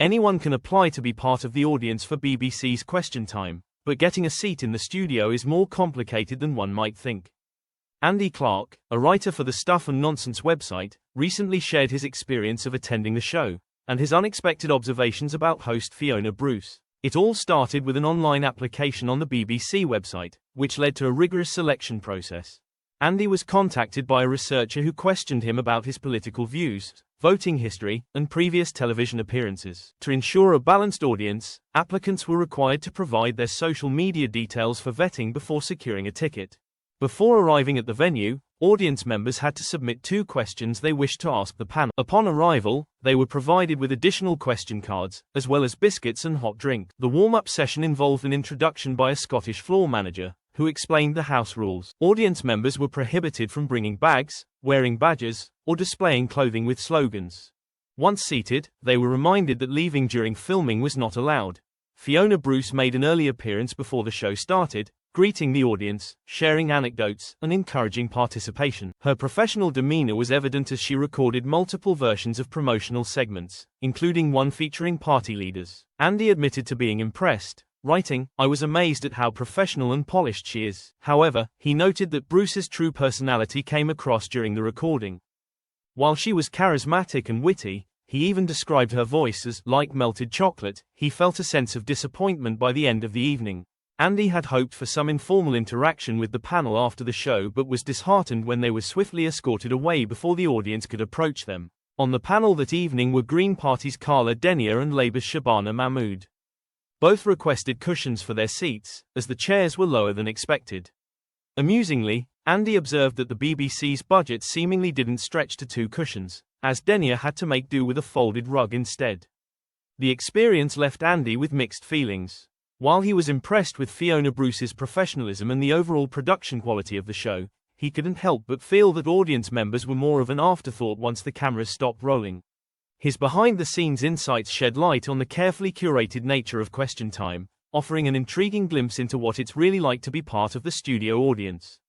Anyone can apply to be part of the audience for BBC's Question Time, but getting a seat in the studio is more complicated than one might think. Andy Clark, a writer for the Stuff and Nonsense website, recently shared his experience of attending the show, and his unexpected observations about host Fiona Bruce. It all started with an online application on the BBC website, which led to a rigorous selection process. Andy was contacted by a researcher who questioned him about his political views, voting history, and previous television appearances. To ensure a balanced audience, applicants were required to provide their social media details for vetting before securing a ticket. Before arriving at the venue, audience members had to submit 2 questions they wished to ask the panel. Upon arrival, they were provided with additional question cards, as well as biscuits and hot drink. The warm-up session involved an introduction by a Scottish floor manager, who explained the house rules. Audience members were prohibited from bringing bags, wearing badges, or displaying clothing with slogans. Once seated, they were reminded that leaving during filming was not allowed. Fiona Bruce made an early appearance before the show started, greeting the audience, sharing anecdotes, and encouraging participation. Her professional demeanor was evident as she recorded multiple versions of promotional segments, including one featuring party leaders. Andy admitted to being impressed, writing, "I was amazed at how professional and polished she is." However, he noted that Bruce's true personality came across during the recording. While she was charismatic and witty, he even described her voice as like melted chocolate. He felt a sense of disappointment by the end of the evening. Andy had hoped for some informal interaction with the panel after the show but was disheartened when they were swiftly escorted away before the audience could approach them. On the panel that evening were Green Party's Carla Denyer and Labour's Shabana Mahmood. Both requested cushions for their seats, as the chairs were lower than expected. Amusingly, Andy observed that the BBC's budget seemingly didn't stretch to 2 cushions, as Denyer had to make do with a folded rug instead. The experience left Andy with mixed feelings. While he was impressed with Fiona Bruce's professionalism and the overall production quality of the show, he couldn't help but feel that audience members were more of an afterthought once the cameras stopped rolling. His behind-the-scenes insights shed light on the carefully curated nature of Question Time, offering an intriguing glimpse into what it's really like to be part of the studio audience.